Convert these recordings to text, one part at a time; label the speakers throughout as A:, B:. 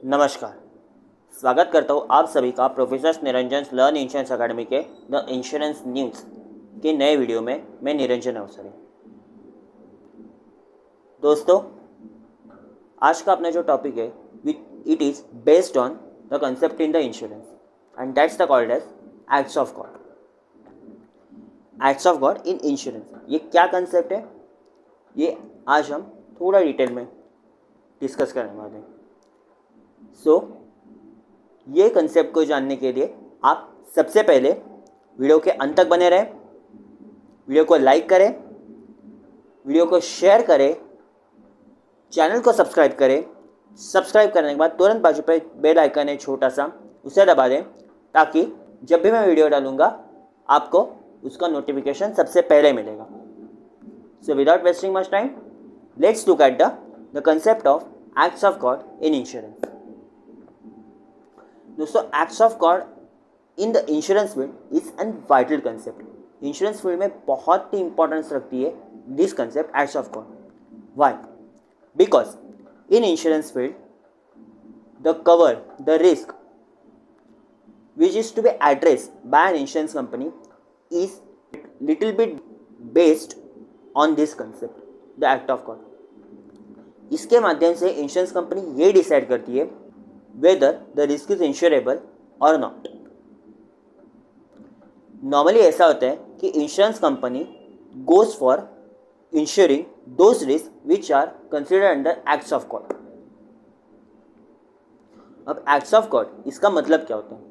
A: नमस्कार। स्वागत करता हूँ आप सभी का professor Niranjan learn insurance academy के द इंश्योरेंस न्यूज़ के नए वीडियो में। मैं निरंजन अवसरी। दोस्तों, आज का अपना जो टॉपिक है it is based on the concept in the insurance and that's the called as acts of God. Acts of God in insurance, ये क्या कंसेप्ट है, ये आज हम थोड़ा डिटेल में डिस्कस करने वाले हैं। ये कंसेप्ट को जानने के लिए आप सबसे पहले वीडियो के अंत तक बने रहें, वीडियो को लाइक करें, वीडियो को शेयर करें, चैनल को सब्सक्राइब करें। सब्सक्राइब करने के बाद तुरंत बाजू पे बेल आइकन है छोटा सा, उसे दबा दें ताकि जब भी मैं वीडियो डालूंगा आपको उसका नोटिफिकेशन सबसे पहले मिलेगा। So without wasting much time, let's look at the concept of acts of God in insurance. दोस्तों, acts of God in the insurance field is an vital concept. Insurance field में बहुत ही इंपॉर्टेंस रखती है this concept acts of God. Why? Because in insurance field the cover the risk which is to be addressed by an insurance company is little bit based on this concept, the act of God. इसके माध्यम से insurance company ये decide करती है whether the risk is insurable or not. Normally ऐसा होता है कि insurance company goes for insuring those risks which are considered under acts of God. अब acts of God इसका मतलब क्या होता है?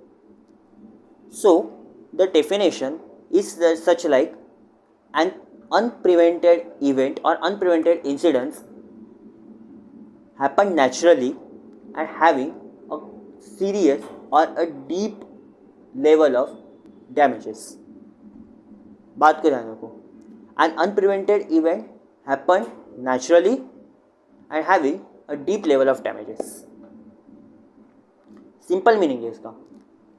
A: So the definition is such like an unprevented event or unprevented incidents happen naturally and having a serious or a deep level of damages. बात को ध्यान रखो, an unprevented event happen naturally and having a deep level of damages. Simple meaning है इसका,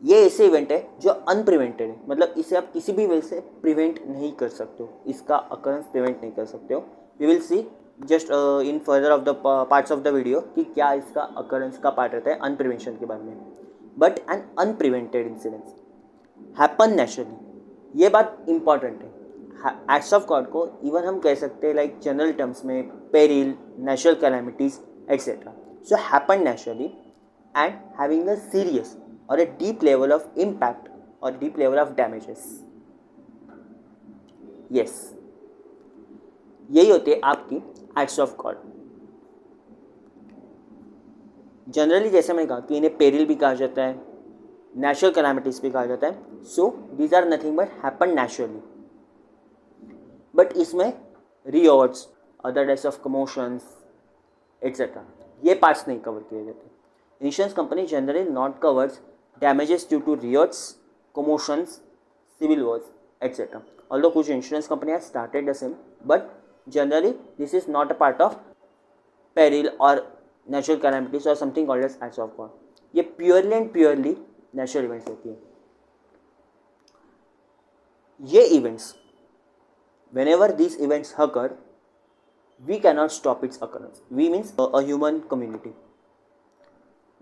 A: ये ऐसे event है जो अनप्रिवेंटेड है, मतलब इसे आप किसी भी वजह से प्रिवेंट नहीं कर सकते हो, इसका अकरेंस प्रिवेंट नहीं कर सकते हो। We will see just in further of the parts of the video कि क्या इसका अकरेंस का पार्ट रहता है अनप्रिवेंशन के बारे में। But an unprevented incidents happen naturally, ये बात इंपॉर्टेंट है। एक्ट्स ऑफ गॉड को इवन हम कह सकते हैं लाइक जनरल टर्म्स में peril, natural calamities etcetera. So happen naturally and having a serious or a deep level of impact or deep level of damages. Yes, यही होती है आपकी एक्ट्स ऑफ गॉड। जनरली जैसे मैंने कहा कि इन्हें पेरिल भी कहा जाता है, नेचुरल कैलामिटीज भी कहा जाता है। So these are nothing but happen naturally, but इसमें riots, other types of commotions etcetera ये पार्ट्स नहीं कवर किए जाते। Insurance company generally not covers damages due to riots, commotions, civil wars, etc. Although कुछ insurance company has started the same, but generally this is not a part of peril or natural calamities or something called as acts of God. ये purely and purely natural events होती है। ये events, whenever these events occur, we cannot stop its occurrence. We means a human community,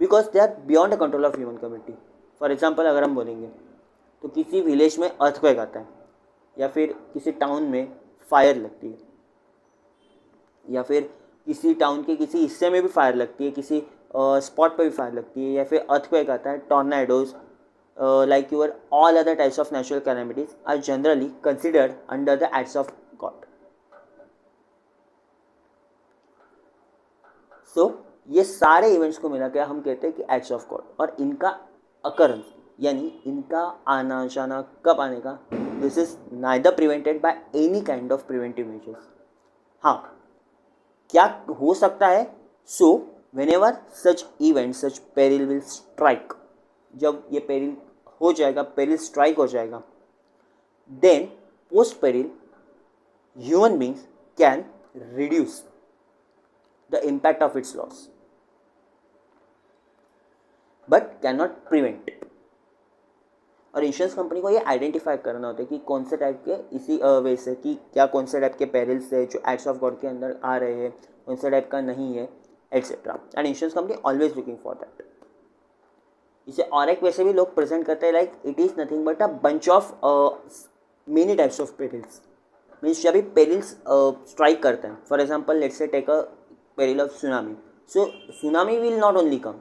A: because they are beyond the control of human community. For example अगर हम बोलेंगे तो किसी village में earthquake आता है, या फिर किसी टाउन में फायर लगती है, या फिर किसी टाउन के किसी हिस्से में भी फायर लगती है, किसी स्पॉट पर भी फायर लगती है, या फिर अर्थक्वेक आता है, tornadoes like your all other types of natural calamities are generally considered under the acts of God. सो ये सारे इवेंट्स को मिला के हम कहते हैं कि एक्ट्स ऑफ गॉड, और इनका अकरेंस यानी इनका आना जाना कब आने का, this is neither prevented by any kind of preventive measures. हाँ, क्या हो सकता है? So whenever such event, such peril will strike, जब ये पेरिल हो जाएगा, पेरिल स्ट्राइक हो जाएगा, then post peril human beings can reduce the impact of its loss but can not prevent. और इंश्योरेंस कंपनी को ये आइडेंटिफाई करना होता है कि कौन से टाइप के, इसी वे से कि क्या कौन से टाइप के पेरिल्स है जो एक्ट्स ऑफ गॉड के अंदर आ रहे हैं, कौन से टाइप का नहीं है, etcetera, and insurance company always looking for that. इसे और एक वैसे भी लोग प्रेजेंट करते हैं like it is nothing but a bunch of many types of perils. Means जब भी पेरिल्स स्ट्राइक करते हैं, for example let's say take a peril of tsunami. So tsunami will not only come.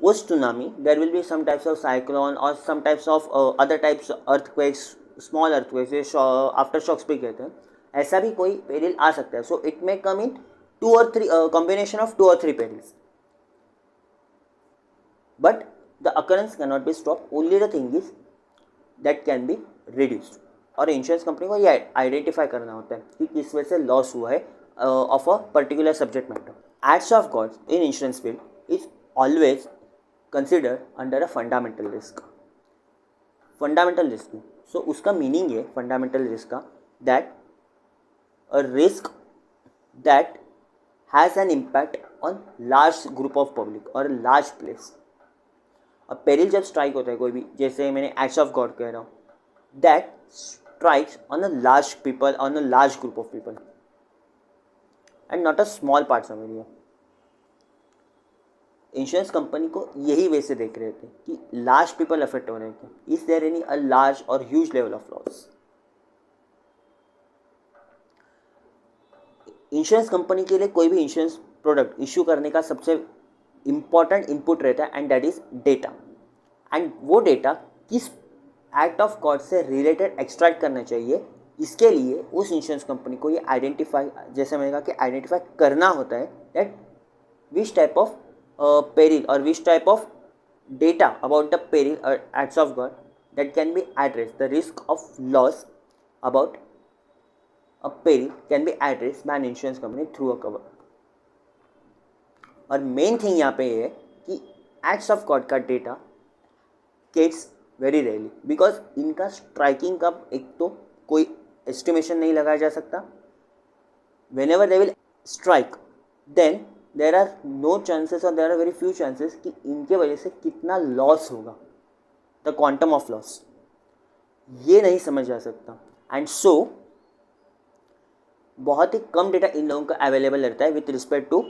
A: Post tsunami, there will be some types of cyclone or some types of other types earthquakes, small earthquakes, after shocks भी कहते हैं. ऐसा भी कोई peril आ सकता है. So it may come in two or three combination of 2 or 3 perils. But the occurrence cannot be stopped. Only the thing is that can be reduced. और insurance company को ये आइडेंटिफाई करना होता है कि किस वजह से लॉस हुआ है of a particular subject matter. Acts of God in insurance field is always considered under a fundamental risk. Fundamental risk में सो उसका मीनिंग है फंडामेंटल रिस्क का that a risk that has an impact on large group of public और large place. अब peril जब strike होता है कोई भी, जैसे मैंने एक्ट्स ऑफ गॉड कह रहा हूँ, that strikes on a large people, on a large group of people and not a small parts of area. Insurance company को यही वे से देख रहे थे कि लार्ज पीपल अफेक्ट हो रहे हैं. Is there any a large or huge level of loss. Insurance company के लिए कोई भी इंश्योरेंस प्रोडक्ट इश्यू करने का सबसे इंपॉर्टेंट इनपुट रहता है and that is data. And वो डेटा किस एक्ट ऑफ गॉड से रिलेटेड एक्सट्रैक्ट करना चाहिए, इसके लिए उस इंश्योरेंस कंपनी को ये आइडेंटिफाई, जैसे मैंने कहा कि आइडेंटिफाई करना होता है that which type of peril or which type of data about the peril or acts of God that can be address the risk of loss about a peril can be address by an insurance company through a cover. और main thing यहाँ पे ये है कि acts of God का data gets very rarely, because इनका striking का एक तो कोई एस्टिमेशन नहीं लगाया जा सकता. When ever they will strike then there are no chances or there are very few chances कि इनके वजह से कितना लॉस होगा, द क्वांटम ऑफ लॉस ये नहीं समझ जा सकता. एंड सो बहुत ही कम डेटा इन लोगों का अवेलेबल रहता है with respect to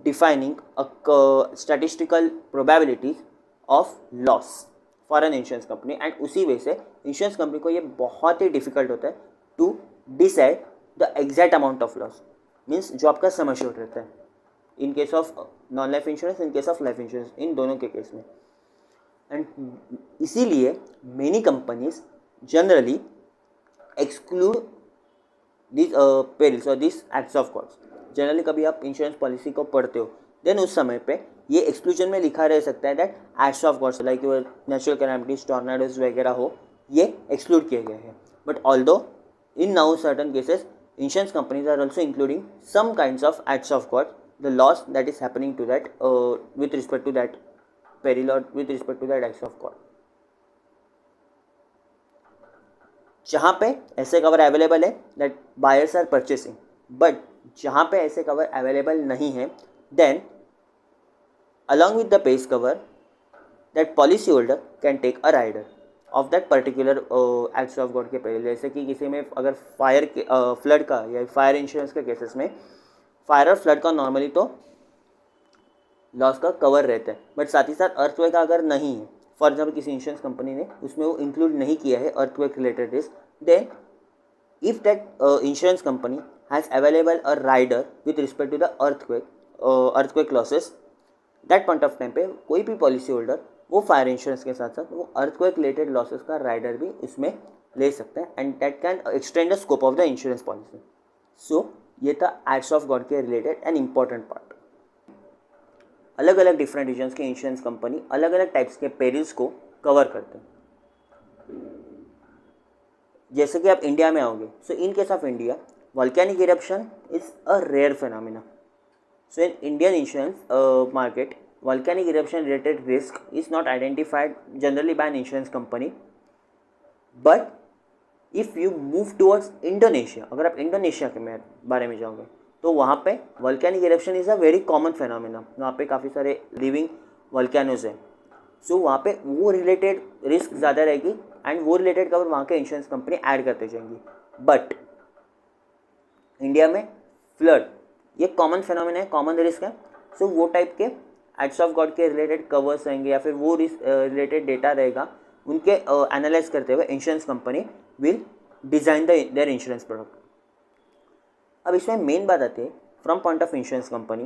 A: defining statistical probabilities of loss for an insurance company. And उसी वजह से इंश्योरेंस कंपनी को ये बहुत ही डिफिकल्ट होता है to decide the exact amount of loss. Means जो आपका सम एश्योर्ड रहता है in case of non life insurance, in case of life insurance, इन दोनों के केस में. एंड इसीलिए many companies generally exclude this perils or this acts of gods. Generally कभी आप इंश्योरेंस पॉलिसी को पढ़ते हो देन उस समय पे ये एक्सक्लूजन में लिखा रह सकता है that acts of gods like natural calamities, tornadoes वगैरह हो, ये एक्सक्लूड किए गए हैं. But although in now certain cases insurance companies are also including some kinds of acts of God, the loss that is happening to that with respect to that peril और with respect to that acts of God. जहाँ पे ऐसे cover available है that buyers are purchasing, but जहाँ पे ऐसे cover available नहीं है then along with the base cover that policy holder can take a rider of that particular acts of God के पहले. जैसे कि किसी में अगर फायर के फ्लड का या फायर इंश्योरेंस के केसेस में फायर और फ्लड का नॉर्मली तो लॉस का कवर रहता है, बट साथ ही साथ अर्थक्वेक का अगर नहीं है, फॉर एग्जाम्पल किसी इंश्योरेंस कंपनी ने उसमें वो इंक्लूड नहीं किया है earthquake related risk, then if that insurance company has available a rider with respect to the earthquake losses, that point of time पे कोई भी पॉलिसी होल्डर वो फायर इंश्योरेंस के साथ साथ वो अर्थक्वेक रिलेटेड लॉसेस का राइडर भी इसमें ले सकते हैं and that can extend the scope of the insurance policy. सो ये था एक्ट्स ऑफ गॉड के रिलेटेड एन इम्पॉर्टेंट पार्ट. अलग अलग डिफरेंट रीजन्स के इंश्योरेंस कंपनी अलग अलग टाइप्स के पेरिल्स को कवर करते हैं. जैसे कि आप इंडिया में आओगे, so in case of India volcanic eruption is a rare phenomena. So in Indian insurance market, volcanic eruption related risk is not identified generally by an insurance company. But if you move towards Indonesia, अगर आप Indonesia के बारे में जाओगे तो वहाँ पे volcanic eruption is a very common phenomenon. वहाँ पे काफ़ी सारे living volcanoes हैं. So वहाँ पे वो related risk ज़्यादा रहेगी एंड वो related कवर वहाँ के इंश्योरेंस कंपनी ऐड करते जाएंगी. बट इंडिया में फ्लड ये कॉमन फिनोमिना है, कॉमन रिस्क है, सो वो टाइप के एक्ट्स ऑफ गॉड के रिलेटेड कवर्स रहेंगे या फिर वो रिलेटेड डेटा रहेगा, उनके एनालाइज करते हुए insurance company will design their insurance product. अब इसमें मेन बात आती है from point of insurance company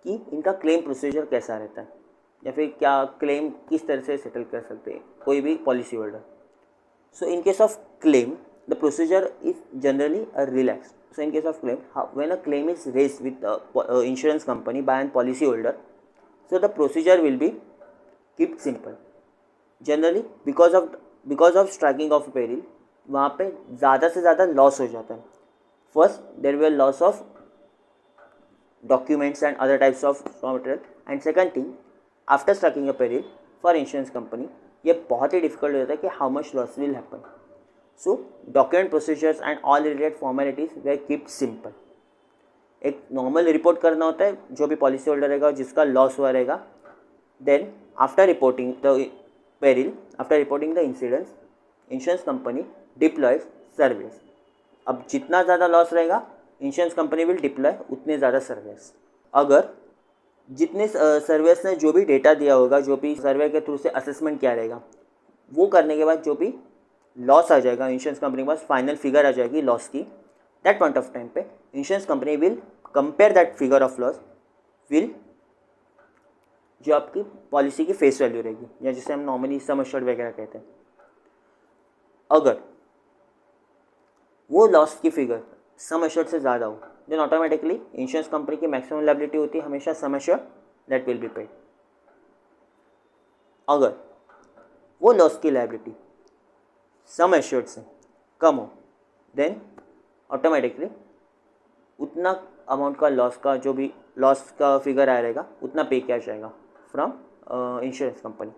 A: कि इनका क्लेम प्रोसीजर कैसा रहता है या फिर क्या क्लेम किस तरह से सेटल कर सकते हैं कोई भी policy holder. So in case of claim the procedure is generally relax. So in case of claim, when a claim is raised with insurance company by an policy holder, so the procedure will be kept simple. Generally because of striking of peril, वहाँ पे ज़्यादा से ज़्यादा loss हो जाता है। First there will loss of documents and other types of material, and second thing after striking a peril for insurance company ये बहुत ही डिफिकल्ट हो जाता है कि how much loss will happen. So document procedures and all related formalities were kept simple. एक normal report करना होता है जो भी पॉलिसी होल्डर रहेगा जिसका लॉस हुआ रहेगा। Then after reporting the peril, after reporting the incidents, insurance company deploys service. अब जितना ज़्यादा लॉस रहेगा इंश्योरेंस कंपनी विल डिप्लॉय उतने ज़्यादा सर्विस। अगर जितने सर्विस ने जो भी डेटा दिया होगा, जो भी सर्वे के थ्रू से असेसमेंट किया रहेगा, वो करने के बाद जो भी लॉस आ जाएगा इंश्योरेंस कंपनी के पास, फाइनल फिगर आ जाएगी लॉस की, दैट पॉइंट ऑफ टाइम पे insurance company will compare that figure of loss will जो आपकी पॉलिसी की फेस वैल्यू रहेगी या जिसे हम नॉर्मली सम एश्योर्ड वगैरह कहते हैं। अगर वो लॉस की फिगर सम एश्योर्ड से ज़्यादा हो देन ऑटोमेटिकली इंश्योरेंस कंपनी की मैक्सिमम लायबिलिटी होती है हमेशा sum assured, that will be paid. अगर वो लॉस की लायबिलिटी सम एश्योर्ड से कम हो देन ऑटोमेटिकली उतना अमाउंट का लॉस का जो भी लॉस का फिगर आया रहेगा उतना पे किया जाएगा फ्रॉम इंश्योरेंस कंपनी।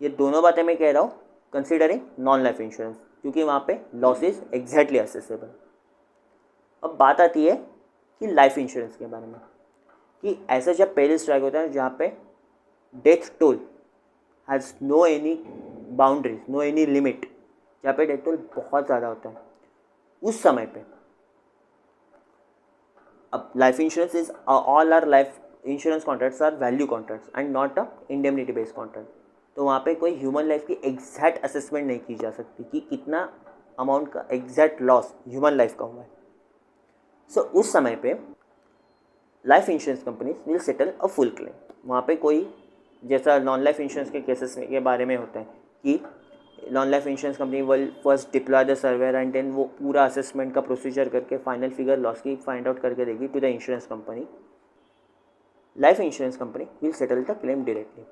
A: ये दोनों बातें मैं कह रहा हूँ कंसिडरिंग नॉन लाइफ इंश्योरेंस, क्योंकि वहाँ पे लॉस इज एग्जैक्टली असेसेबल। अब बात आती है कि लाइफ इंश्योरेंस के बारे में कि ऐसा जब पेरिल स्ट्राइक होता है जहाँ पे death toll has no any boundaries, no any limit, जहाँ पे डेथ टोल बहुत ज़्यादा होता है, उस समय पे अब life insurance is all our life insurance contracts are value contracts and not a indemnity based contract. तो वहाँ पे कोई ह्यूमन लाइफ की एग्जैक्ट असेसमेंट नहीं की जा सकती कि कितना अमाउंट का एग्जैक्ट लॉस ह्यूमन लाइफ का हुआ है। सो उस समय पे life insurance companies will settle a full claim. वहाँ पे कोई जैसा नॉन लाइफ इंश्योरेंस के केसेस के बारे में होता है कि non life insurance company will first deploy the surveyor and then वो पूरा असेसमेंट का प्रोसीजर करके फाइनल फिगर लॉस की फाइंड आउट करके देगी to the insurance company. Life insurance company will settle the claim directly.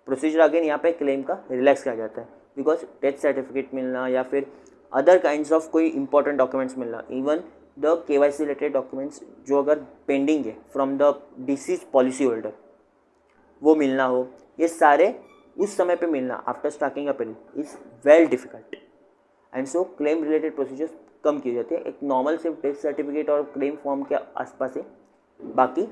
A: Procedure again यहाँ पे claim का रिलैक्स किया जाता है बिकॉज डेथ सर्टिफिकेट मिलना या फिर अदर काइंड्स ऑफ कोई इंपॉर्टेंट डॉक्यूमेंट्स मिलना, even the KYC related documents जो अगर पेंडिंग है from the deceased policy holder वो मिलना हो, ये सारे उस समय पे मिलना after striking a peril is well difficult and so claim related procedures कम किए जाते हैं। एक नॉर्मल सिर्फ डेथ सर्टिफिकेट और क्लेम फॉर्म के आसपास है, बाकी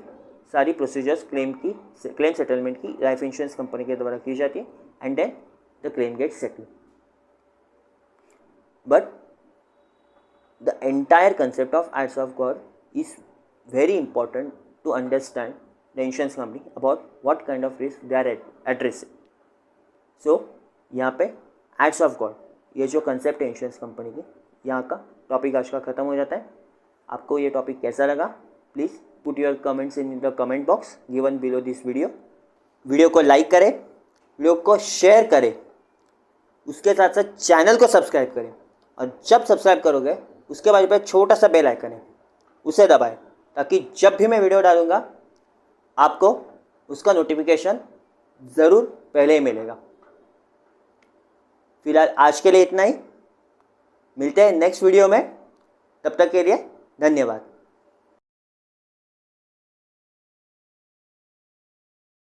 A: सारी प्रोसीजर्स क्लेम सेटलमेंट की लाइफ इंश्योरेंस कंपनी के द्वारा की जाती है and then the claim get settle. But the entire concept of acts of God is very important to understand the insurance company about what kind of risk they are addressing. So यहाँ पे acts of God ये जो concept है insurance company की, यहाँ का topic आज का ख़त्म हो जाता है। आपको ये टॉपिक कैसा लगा please put your comments in the comment box given below this video को लाइक करें, वीडियो को शेयर करें, उसके साथ साथ चैनल को सब्सक्राइब करें और जब सब्सक्राइब करोगे उसके बाद पे छोटा सा बेल आइकन है उसे दबाएं ताकि जब भी मैं वीडियो डालूँगा आपको उसका नोटिफिकेशन ज़रूर पहले ही मिलेगा। फिलहाल आज के लिए इतना ही, मिलते हैं नेक्स्ट वीडियो में, तब तक के लिए धन्यवाद।